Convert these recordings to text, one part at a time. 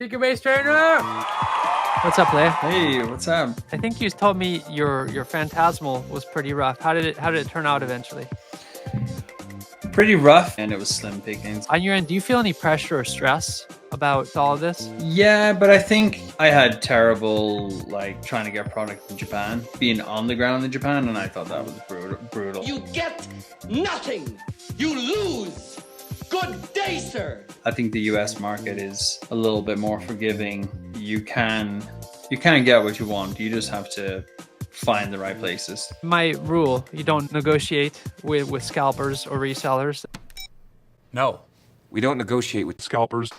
SecretBaseTrainer! What's up, Leia? Hey, what's up? I think you told me your Phantasmal was pretty rough. How did it turn out eventually? Pretty rough, and it was slim pickings. On your end, do you feel any pressure or stress about all of this? Yeah, but I think I had terrible, trying to get product in Japan, being on the ground in Japan, and I thought that was brutal. You get nothing. You lose. Good day, sir. I think the US market is a little bit more forgiving. You can get what you want. You just have to find the right places. My rule, you don't negotiate with scalpers or resellers. No, we don't negotiate with scalpers.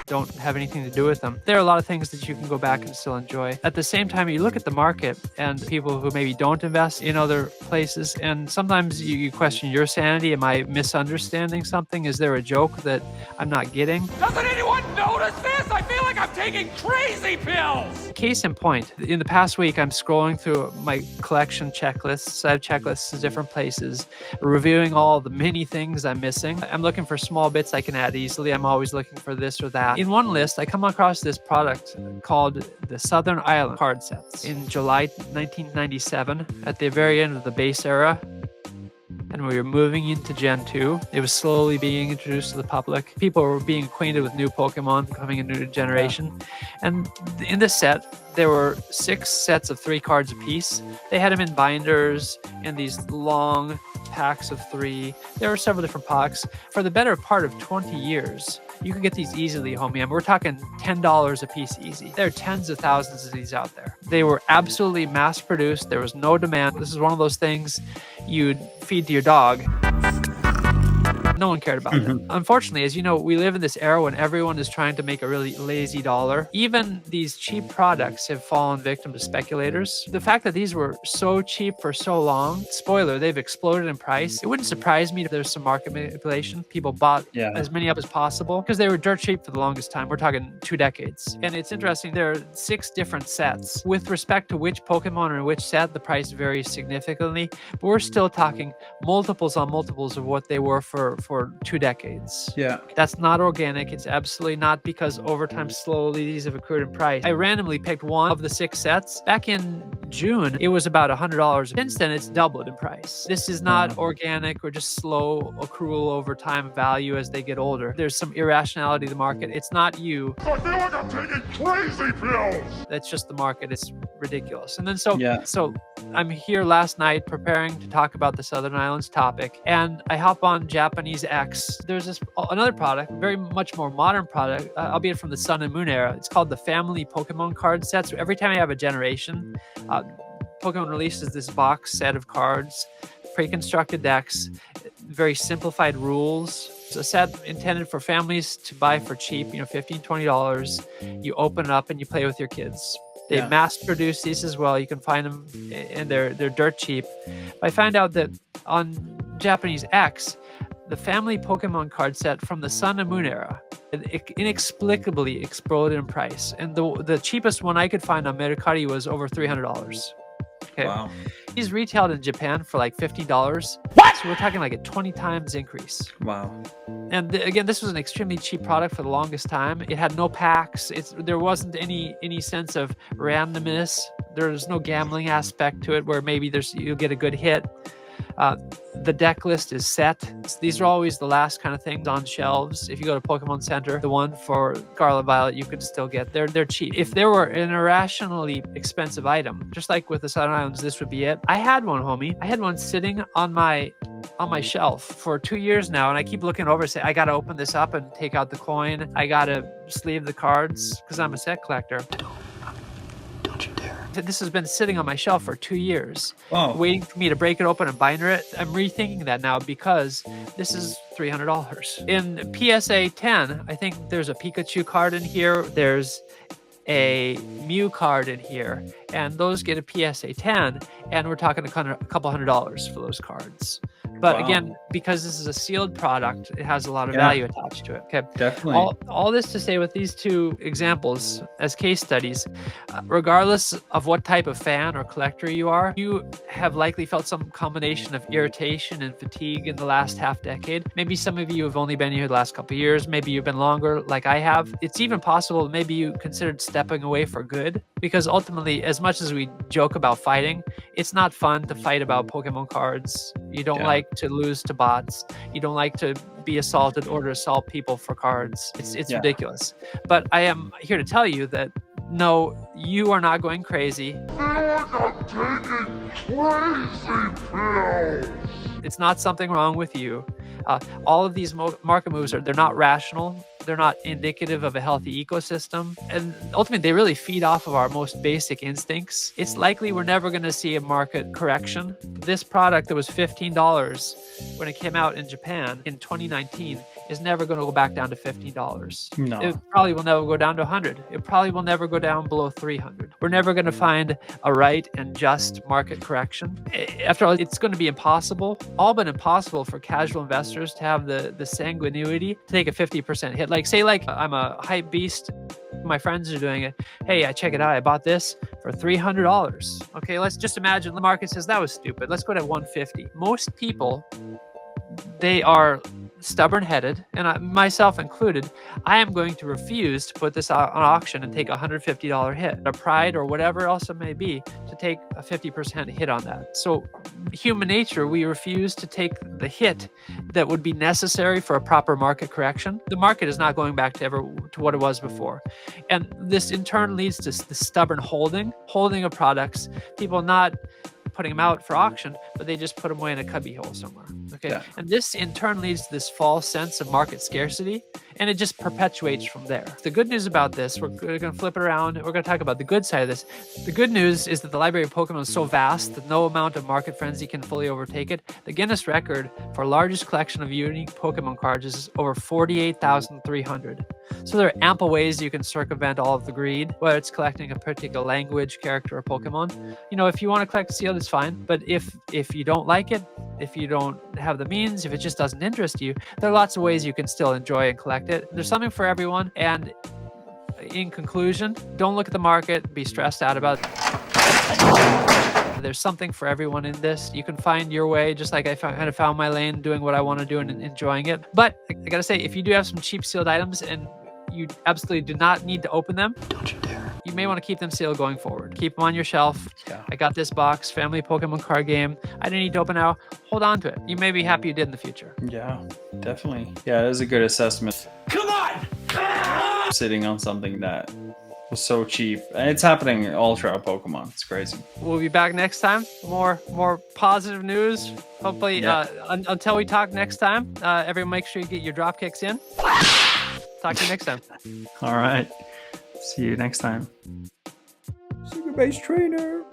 Don't have anything to do with them. There are a lot of things that you can go back and still enjoy. At the same time, you look at the market and people who maybe don't invest in other places, and sometimes you question your sanity. Am I misunderstanding something? Is there a joke that I'm not getting? Doesn't anyone notice this? I feel like I'm taking crazy pills! Case in point, in the past week, I'm scrolling through my collection checklists. I have checklists of different places, reviewing all the many things I'm missing. I'm looking for small bits I can add easily. I'm always looking for this or that. In one list, I come across this product called the Southern Island card sets. In July 1997, at the very end of the base era, and we were moving into Gen 2. It was slowly being introduced to the public. People were being acquainted with new Pokemon coming into a new generation. And in this set, there were 6 sets of 3 cards apiece. They had them in binders and these long packs of 3. There were several different packs. For the better part of 20 years, you can get these easily, homie. I mean, we're talking $10 a piece easy. There are tens of thousands of these out there. They were absolutely mass produced. There was no demand. This is one of those things you'd feed to your dog. No one cared about it. Unfortunately, as you know, we live in this era when everyone is trying to make a really lazy dollar. Even these cheap products have fallen victim to speculators. The fact that these were so cheap for so long, spoiler, they've exploded in price. It wouldn't surprise me if there's some market manipulation. People bought as many up as possible because they were dirt cheap for the longest time. We're talking 2 decades. And it's interesting, there are 6 different sets. With respect to which Pokemon are in which set, the price varies significantly, but we're still talking multiples on multiples of what they were for 2 decades. Yeah. That's not organic. It's absolutely not, because over time, slowly, these have accrued in price. I randomly picked one of the 6 sets. Back in June, it was about $100. Since then, it's doubled in price. This is not organic or just slow accrual over time value as they get older. There's some irrationality in the market. It's not you. I feel like I'm taking crazy pills! That's just the market. It's ridiculous. And then so I'm here last night preparing to talk about the Southern Islands topic, and I hop on Japanese X. There's another product, very much more modern product, albeit from the Sun and Moon era. It's called the Family Pokemon Card set. So every time you have a generation, Pokemon releases this box set of cards, pre-constructed decks, very simplified rules. It's a set intended for families to buy for cheap, $15, $20. You open it up and you play with your kids. They mass produce these as well. You can find them and they're dirt cheap. I find out that on Japanese X, the Family Pokemon Card set from the Sun and Moon era, it inexplicably exploded in price. And the cheapest one I could find on Mercari was over $300. Okay. Wow. These retailed in Japan for like $50. What? So we're talking like a 20 times increase. Wow. And again, this was an extremely cheap product for the longest time. It had no packs. There wasn't any sense of randomness. There's no gambling aspect to it where maybe you'll get a good hit. The deck list is set. These are always the last kind of things on shelves. If you go to Pokemon Center, the one for Scarlet Violet, you could still get. They're cheap. If there were an irrationally expensive item, just like with the Southern Islands, this would be it. I had one, homie. I had one sitting on my shelf for 2 years now, and I keep looking over and say, I gotta open this up and take out the coin. I gotta sleeve the cards because I'm a set collector. Don't you dare. This has been sitting on my shelf for 2 years, Wow. waiting for me to break it open and binder it. I'm rethinking that now because this is $300. In PSA 10, I think there's a Pikachu card in here. There's a Mew card in here. and those get a PSA 10, and we're talking a couple $100 for those cards. But again, because this is a sealed product, it has a lot of value attached to it. Okay, Definitely. All this to say, with these two examples as case studies, regardless of what type of fan or collector you are, you have likely felt some combination of irritation and fatigue in the last half decade. Maybe some of you have only been here the last couple of years. Maybe you've been longer, like I have. It's even possible maybe you considered stepping away for good, because ultimately, as much as we joke about fighting, it's not fun to fight about Pokemon cards. You don't like to lose to bots. You don't like to be assaulted or to assault people for cards. It's ridiculous. But I am here to tell you that no, you are not going crazy. It's not something wrong with you. All of these market moves they're not rational. They're not indicative of a healthy ecosystem. And ultimately, they really feed off of our most basic instincts. It's likely we're never going to see a market correction. This product that was $15 when it came out in Japan in 2019 is never going to go back down to $15. No. It probably will never go down to 100. It probably will never go down below 300. We're never going to find a right and just market correction. After all, it's going to be impossible, all but impossible, for casual investors to have the sanguinity to take a 50% hit. Like, say, I'm a hype beast. My friends are doing it. Hey, I check it out. I bought this for $300. Okay, let's just imagine the market says that was stupid. Let's go to 150. Most people, they are stubborn-headed, and myself included. I am going to refuse to put this on auction and take a $150 hit, a pride or whatever else it may be, to take a 50% hit on that. So human nature, we refuse to take the hit that would be necessary for a proper market correction. The market is not going back to what it was before. And this in turn leads to the stubborn holding of products, people not putting them out for auction, but they just put them away in a cubbyhole somewhere. Okay. Yeah. And this in turn leads to this false sense of market scarcity, and it just perpetuates from there. The good news about this, we're going to flip it around. We're going to talk about the good side of this. The good news is that the library of Pokemon is so vast that no amount of market frenzy can fully overtake it. The Guinness record for largest collection of unique Pokemon cards is over 48,300. So there are ample ways you can circumvent all of the greed, whether it's collecting a particular language, character, or Pokemon. You know, if you want to collect sealed, it's fine. But if you don't like it, if you don't have the means, if it just doesn't interest you, there are lots of ways you can still enjoy and collect it. There's something for everyone. And in conclusion, don't look at the market, be stressed out about it. There's something for everyone in this. You can find your way, just like I kind of found my lane, doing what I want to do and enjoying it. But I gotta say, if you do have some cheap sealed items and you absolutely do not need to open them, don't you dare. You may want to keep them sealed going forward. Keep them on your shelf. Yeah. I got this box, family Pokemon card game. I didn't need to open now. Hold on to it. You may be happy you did in the future. Yeah, definitely. Yeah, it is a good assessment. Come on! Sitting on something that was so cheap. And it's happening all throughout Pokemon. It's crazy. We'll be back next time. More positive news. Hopefully, until we talk next time, everyone make sure you get your drop kicks in. Talk to you next time. All right. See you next time. SecretBaseTrainer.